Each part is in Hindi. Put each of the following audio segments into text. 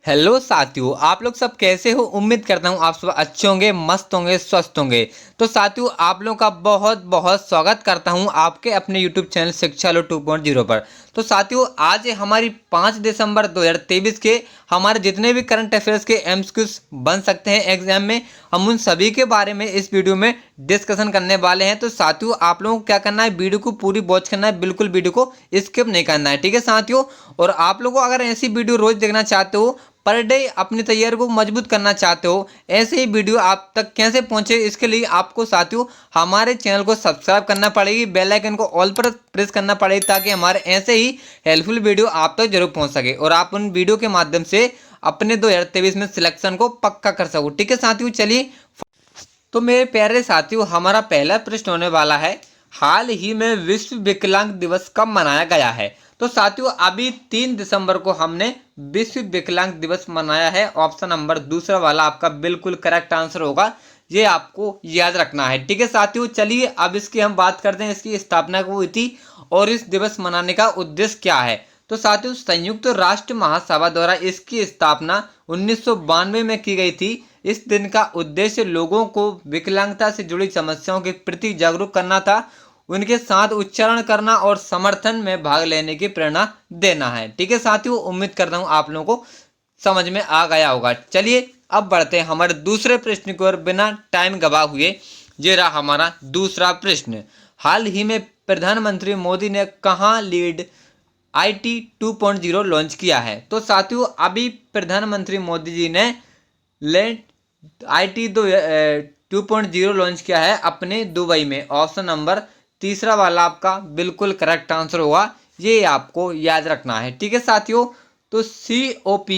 हेलो साथियों, आप लोग सब कैसे हो। उम्मीद करता हूँ आप सब अच्छे होंगे, मस्त होंगे, स्वस्थ होंगे। तो साथियों, आप लोगों का बहुत बहुत स्वागत करता हूँ आपके अपने यूट्यूब चैनल शिक्षा लो 2.0 पर। तो साथियों, आज हमारी 5 दिसंबर 2023 के हमारे जितने भी करंट अफेयर्स के एमसीक्यूज बन सकते हैं एग्जाम में, हम उन सभी के बारे में इस वीडियो में डिस्कशन करने वाले हैं। तो साथियों, आप लोगों को क्या करना है, वीडियो को पूरी वॉच करना है, बिल्कुल वीडियो को स्किप नहीं करना है, ठीक है साथियों। और आप लोगों को अगर ऐसी वीडियो रोज देखना चाहते हो, पर डे अपनी तैयारी को मजबूत करना चाहते हो, ऐसे ही वीडियो आप तक कैसे पहुंचे, इसके लिए आपको साथियों हमारे चैनल को सब्सक्राइब करना पड़ेगी, बेल आइकन को ऑल पर प्रेस करना पड़ेगी, ताकि हमारे ऐसे ही हेल्पफुल वीडियो आप तक जरूर पहुंच सके और आप उन वीडियो के माध्यम से अपने 2023 में सिलेक्शन को पक्का कर सको, ठीक है साथियों। चलिए, तो मेरे प्यारे साथियों, हमारा पहला प्रश्न होने वाला है, हाल ही में विश्व विकलांग दिवस कब मनाया गया है। तो साथियों, अभी 3 दिसंबर को हमने विश्व विकलांग दिवस मनाया है। ऑप्शन नंबर दूसरा वाला आपका बिल्कुल करेक्ट आंसर होगा, ये आपको याद रखना है, ठीक है साथियों। चलिए, अब इसकी हम बात करते हैं, इसकी स्थापना कब हुई थी और इस दिवस मनाने का उद्देश्य क्या है। तो साथियों, संयुक्त राष्ट्र महासभा द्वारा इसकी स्थापना 1992 में की गई थी। इस दिन का उद्देश्य लोगों को विकलांगता से जुड़ी समस्याओं के प्रति जागरूक करना था, उनके साथ उच्चारण करना और समर्थन में भाग लेने की प्रेरणा देना है, ठीक है साथियों। उम्मीद करता हूँ आप लोगों को समझ में आ गया होगा। चलिए, अब बढ़ते हैं हमारे दूसरे प्रश्न की ओर बिना टाइम गवा हुए। ये रहा हमारा दूसरा प्रश्न, हाल ही में प्रधानमंत्री मोदी ने कहाँ लीड IT 2.0 लॉन्च किया है। तो साथियों, अभी प्रधानमंत्री मोदी जी ने लेट IT 2.0 लॉन्च किया है अपने दुबई में। ऑप्शन नंबर तीसरा वाला आपका बिल्कुल करेक्ट आंसर होगा, ये आपको याद रखना है, ठीक है साथियों। तो COP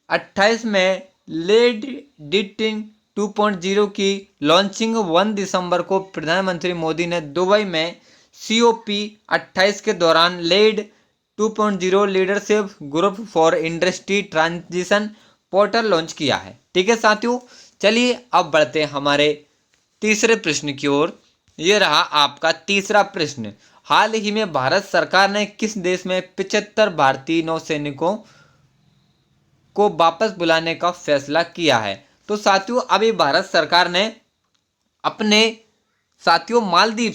28 में लेड डिटिंग 2.0 की लॉन्चिंग 1 दिसंबर को प्रधानमंत्री मोदी ने दुबई में COP 28 के दौरान lead 2.0 leadership group for industry transition portal launch किया है, ठीक है साथियों। चलिए, अब बढ़ते हैं हमारे तीसरे प्रश्न की ओर। ये रहा आपका तीसरा प्रश्न, हाल ही में भारत सरकार ने किस देश में 75 भारतीय नौसैनिकों को वापस बुलाने का फैसला किया है। तो साथियों, अभी भारत सरकार ने अपने साथियों मालदीव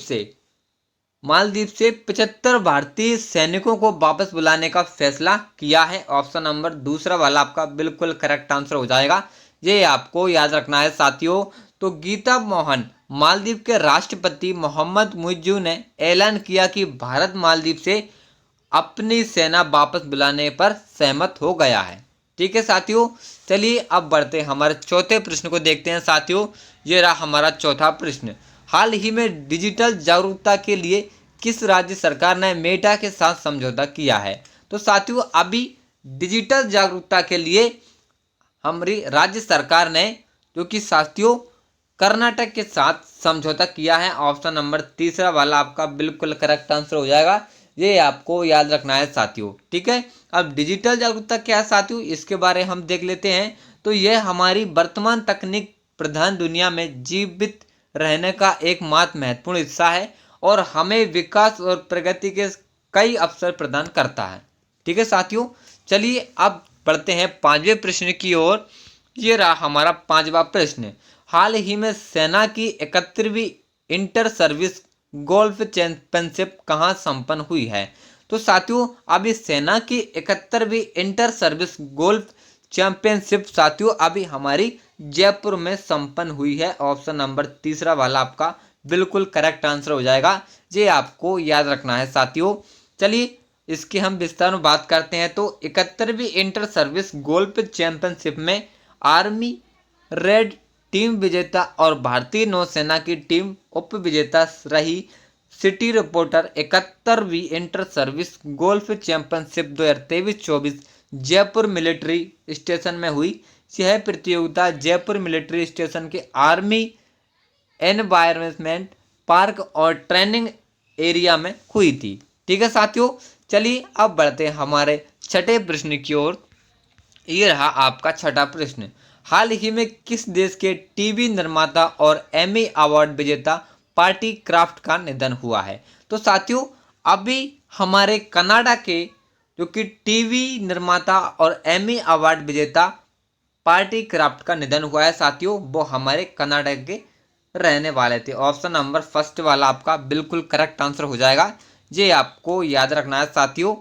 से 75 भारतीय सैनिकों को वापस बुलाने का फैसला किया है। ऑप्शन नंबर दूसरा वाला आपका बिल्कुल करेक्ट आंसर हो जाएगा, ये आपको याद रखना है साथियों। तो गीता मोहन मालदीव के राष्ट्रपति मोहम्मद मुइज्जू ने ऐलान किया कि भारत मालदीव से अपनी सेना वापस बुलाने पर सहमत हो गया है, ठीक है साथियों। चलिए, अब बढ़ते हैं हमारे चौथे प्रश्न को देखते हैं साथियों। ये रहा हमारा चौथा प्रश्न, हाल ही में डिजिटल जागरूकता के लिए किस राज्य सरकार ने मेटा के साथ समझौता किया है। तो साथियों, अभी डिजिटल जागरूकता के लिए हमारी राज्य सरकार ने, जो कि साथियों कर्नाटक के साथ समझौता किया है। ऑप्शन नंबर तीसरा वाला आपका बिल्कुल करेक्ट आंसर हो जाएगा, ये आपको याद रखना है साथियों, ठीक है। अब डिजिटल जागरूकता क्या है साथियों, इसके बारे में हम देख लेते हैं। तो यह हमारी वर्तमान तकनीक प्रधान दुनिया में जीवित रहने का एकमात्र महत्वपूर्ण हिस्सा है और हमें विकास और प्रगति के कई अवसर प्रदान करता है, ठीक है साथियों। चलिए, अब बढ़ते हैं पांचवें प्रश्न की ओर। ये रहा हमारा पांचवा प्रश्न, हाल ही में सेना की 71वीं इंटर सर्विस गोल्फ चैंपियनशिप कहाँ संपन्न हुई है। तो साथियों, अभी सेना की 71वीं इंटर सर्विस गोल्फ चैंपियनशिप साथियों अभी हमारी जयपुर में संपन्न हुई है। ऑप्शन नंबर तीसरा वाला आपका बिल्कुल करेक्ट आंसर हो जाएगा, ये आपको याद रखना है साथियों। चलिए, इसकी हम विस्तार में बात करते हैं। तो 71वीं इंटर सर्विस गोल्फ चैंपियनशिप में आर्मी रेड टीम विजेता और भारतीय नौसेना की टीम उप विजेता रही। सिटी रिपोर्टर 71वीं inter service golf championship 2023-24 Jaipur military station में हुई। यह प्रतियोगिता जयपुर मिलिट्री स्टेशन के आर्मी एनवायरमेंट पार्क और ट्रेनिंग एरिया में हुई थी, ठीक है साथियों। चलिए, अब बढ़ते हैं हमारे छठे प्रश्न की ओर। ये रहा आपका छठा प्रश्न, हाल ही में किस देश के टीवी निर्माता और एमी अवार्ड विजेता पार्टी क्राफ्ट का निधन हुआ है। तो साथियों, अभी हमारे कनाडा के जो कि टीवी निर्माता और एमी अवार्ड विजेता पार्टी क्राफ्ट का निधन हुआ है साथियों। वो हमारे कर्नाटक के रहने वाले थे। ऑप्शन नंबर फर्स्ट वाला आपका बिल्कुल करेक्ट आंसर हो जाएगा, ये आपको याद रखना है साथियों।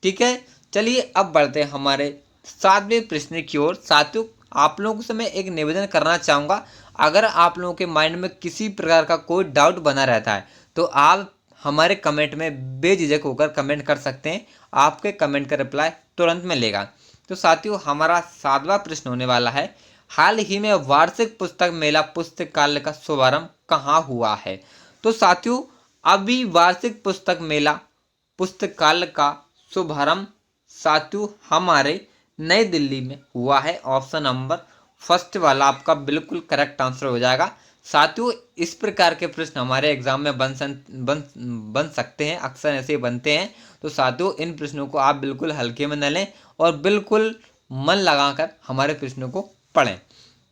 ठीक है, चलिए अब बढ़ते हैं हमारे 7वें प्रश्न की ओर। साथियों, आप लोगों से मैं एक निवेदन करना चाहूँगा, अगर आप लोगों के माइंड में किसी प्रकार का कोई डाउट बना रहता है तो आप हमारे कमेंट में बेझिझक होकर कमेंट कर सकते हैं, आपके कमेंट का रिप्लाई तुरंत मिलेगा। तो साथियों, हमारा 7वां प्रश्न होने वाला है, हाल ही में वार्षिक पुस्तक मेला पुस्तकालय का शुभारंभ कहाँ हुआ है? तो साथियों, अभी वार्षिक पुस्तक मेला पुस्तकालय का शुभारंभ साथियों हमारे नई दिल्ली में हुआ है। ऑप्शन नंबर फर्स्ट वाला आपका बिल्कुल करेक्ट आंसर हो जाएगा। साथियों, इस प्रकार के प्रश्न हमारे एग्जाम में बन सकते हैं, अक्सर ऐसे बनते हैं। तो साथियों, इन प्रश्नों को आप बिल्कुल हल्के में न लें और बिल्कुल मन लगाकर हमारे प्रश्नों को पढ़ें।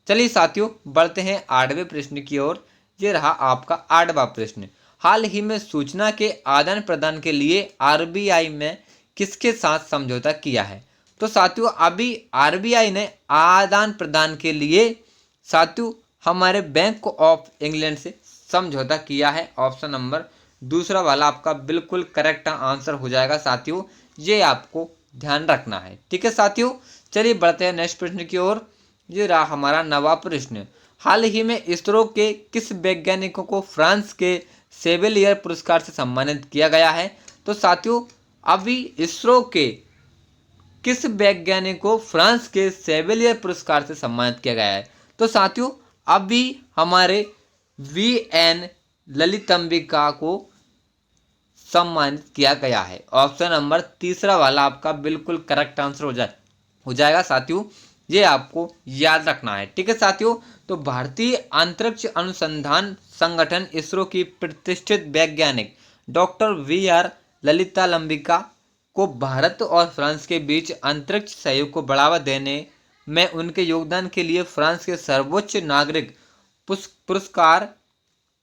चलिए साथियों, बढ़ते हैं 8वें प्रश्न की ओर। ये रहा आपका 8वां प्रश्न, हाल ही में सूचना के आदान प्रदान के लिए आरबीआई में किसके साथ समझौता किया है? तो साथियों, अभी आरबीआई ने आदान प्रदान के लिए साथियों हमारे बैंक ऑफ इंग्लैंड से समझौता किया है। ऑप्शन नंबर दूसरा वाला आपका बिल्कुल करेक्ट आंसर हो जाएगा साथियों, ये आपको ध्यान रखना है। ठीक है साथियों, चलिए बढ़ते हैं नेक्स्ट प्रश्न की ओर। ये रहा हमारा 9वां प्रश्न, हाल ही में इसरो के किस वैज्ञानिकों को फ्रांस के सेवेलियर पुरस्कार से सम्मानित किया गया है? तो साथियों, अभी इसरो के किस वैज्ञानिक को फ्रांस के सेवेलियर पुरस्कार से सम्मानित किया गया है? तो साथियों, अभी हमारे वीएन ललितंबिका को सम्मानित किया गया है। ऑप्शन नंबर तीसरा वाला आपका बिल्कुल करेक्ट आंसर हो जाएगा साथियों, ये आपको याद रखना है। ठीक है साथियों, तो भारतीय अंतरिक्ष अनुसंधान संगठन इसरो की प्रतिष्ठित वैज्ञानिक डॉक्टर वी.आर. ललिताम्बिका को भारत और फ्रांस के बीच अंतरिक्ष सहयोग को बढ़ावा देने में उनके योगदान के लिए फ्रांस के सर्वोच्च नागरिक पुरस्कार,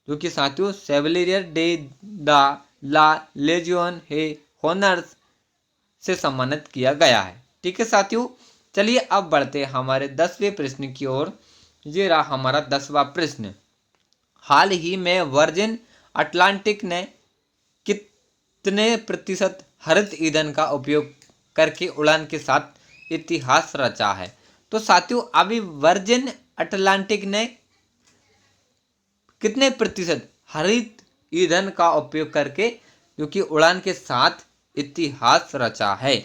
जो कि साथियों सेवेलियर डे द ला लेजियन हे हॉनर्स से सम्मानित किया गया है। ठीक है साथियों, चलिए अब बढ़ते हैं हमारे 10वें प्रश्न की ओर। ये रहा हमारा 10वां प्रश्न, हाल ही में वर्जिन अटलांटिक ने कितने प्रतिशत हरित ईंधन का उपयोग करके उड़ान के साथ इतिहास रचा है? तो साथियों, अभी वर्जिन अटलांटिक ने कितने प्रतिशत हरित ईंधन का उपयोग करके जो कि उड़ान के साथ इतिहास रचा है?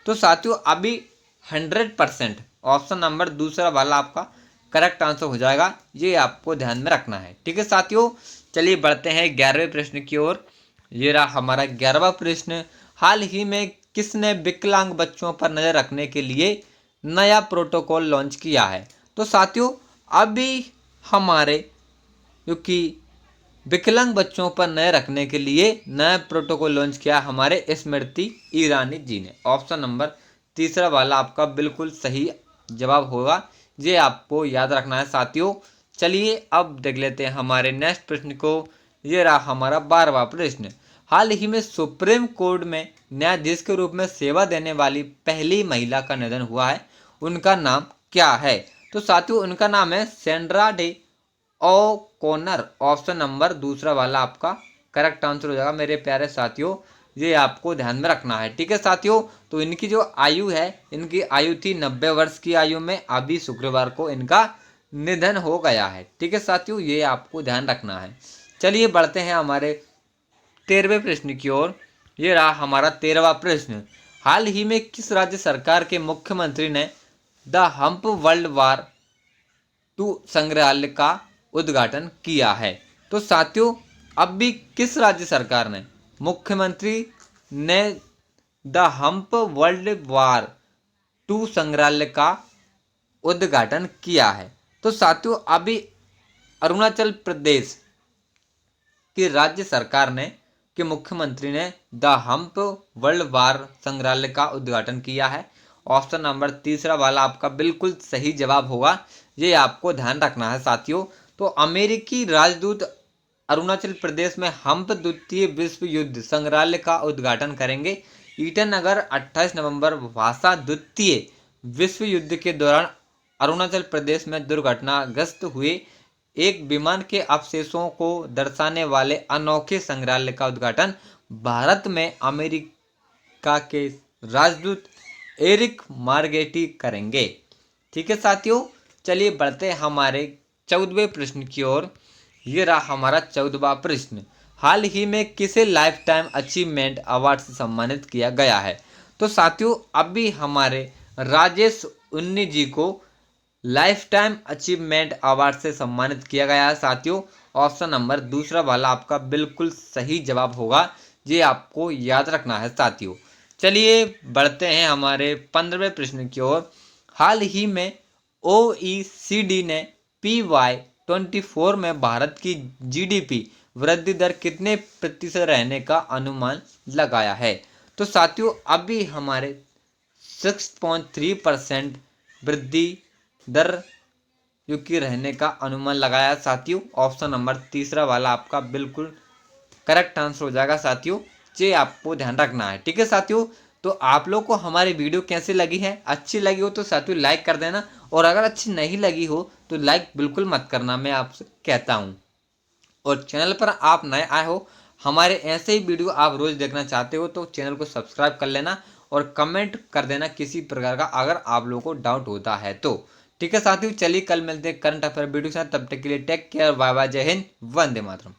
तो साथियों, अभी 100%, ऑप्शन नंबर दूसरा वाला आपका करेक्ट आंसर हो जाएगा, ये आपको ध्यान में रखना है। ठीक है साथियों, चलिए बढ़ते हैं 11वें प्रश्न की ओर। ये रहा हमारा 11वां प्रश्न, हाल ही में किसने विकलांग बच्चों पर नजर रखने के लिए नया प्रोटोकॉल लॉन्च किया है? तो साथियों, अभी हमारे जो कि विकलांग बच्चों पर नजर रखने के लिए नया प्रोटोकॉल लॉन्च किया हमारे स्मृति ईरानी जी ने। ऑप्शन नंबर तीसरा वाला आपका बिल्कुल सही जवाब होगा, ये आपको याद रखना है साथियों। चलिए अब देख लेते हैं हमारे नेक्स्ट प्रश्न को। ये रहा हमारा 12वां प्रश्न, हाल ही में सुप्रीम कोर्ट में न्यायाधीश के रूप में सेवा देने वाली पहली महिला का निधन हुआ है, उनका नाम क्या है? तो साथियों, उनका नाम है Sandra day O'Connor. Option number दूसरा वाला आपका करेक्ट आंसर हो जाएगा मेरे प्यारे साथियों, ये आपको ध्यान में रखना है। ठीक है साथियों, तो इनकी जो आयु है, इनकी आयु थी 90 वर्ष की आयु में, अभी शुक्रवार को इनका निधन हो गया है। ठीक है साथियों, ये आपको ध्यान रखना है। चलिए बढ़ते हैं हमारे 13वें प्रश्न की ओर। ये रहा हमारा 13वां प्रश्न, हाल ही में किस राज्य सरकार के मुख्यमंत्री ने the hump world war II संग्रहालय का उद्घाटन किया है? तो साथियों, अब भी किस राज्य सरकार ने मुख्यमंत्री ने the hump world war II संग्रहालय का उद्घाटन किया है? तो साथियों, अभी अरुणाचल प्रदेश की राज्य सरकार ने के मुख्यमंत्री ने द हम्प वर्ल्ड वार संग्रहालय का उद्घाटन किया है। ऑप्शन नंबर तीसरा वाला आपका बिल्कुल सही जवाब होगा, ये आपको ध्यान रखना है साथियों। तो अमेरिकी राजदूत अरुणाचल प्रदेश में हम्प द्वितीय विश्व युद्ध संग्रहालय का उद्घाटन करेंगे, ईटानगर 28 नवंबर भाषा द्वितीय विश्व युद्ध के दौरान अरुणाचल प्रदेश में दुर्घटनाग्रस्त हुए एक विमान के अवशेषों को दर्शाने वाले अनोखे संग्रहालय का उद्घाटन भारत में अमेरिका के राजदूत एरिक मार्गेटी करेंगे। ठीक है साथियों, चलिए बढ़ते हैं हमारे 14वें प्रश्न की ओर। ये रहा हमारा 14वां प्रश्न। हाल ही में किसे लाइफ टाइम अचीवमेंट अवार्ड से सम्मानित किया गया है? तो साथियों अभी हमारे राजेश उन्नी जी को लाइफ टाइम अचीवमेंट अवार्ड से सम्मानित किया गया है। साथियों ऑप्शन नंबर दूसरा वाला आपका बिल्कुल सही जवाब होगा, ये आपको याद रखना है साथियों। चलिए बढ़ते हैं हमारे 15वें प्रश्न की ओर। हाल ही में OECD ने PY24 में भारत की GDP वृद्धि दर कितने प्रतिशत रहने का अनुमान लगाया है? तो साथियों अभी हमारे 6.3% वृद्धि दर की रहने का अनुमान लगाया साथियों। ऑप्शन नंबर तीसरा वाला आपका बिल्कुल करेक्ट आंसर हो जाएगा साथियों, ये आपको ध्यान रखना है। ठीक है साथियों, तो आप लोग को हमारी वीडियो कैसी लगी है? अच्छी लगी हो तो साथियों लाइक कर देना, और अगर अच्छी नहीं लगी हो तो लाइक बिल्कुल मत करना, मैं आपसे कहता हूँ। और चैनल पर आप नए आए हो, हमारे ऐसे ही वीडियो आप रोज देखना चाहते हो तो चैनल को सब्सक्राइब कर लेना और कमेंट कर देना किसी प्रकार का अगर आप लोगों को डाउट होता है तो। ठीक है साथियों, चलिए कल मिलते हैं करंट अफेयर वीडियो के साथ, तब तक के लिए टेक केयर, बाय बाय, जय हिंद, वंदे मातरम।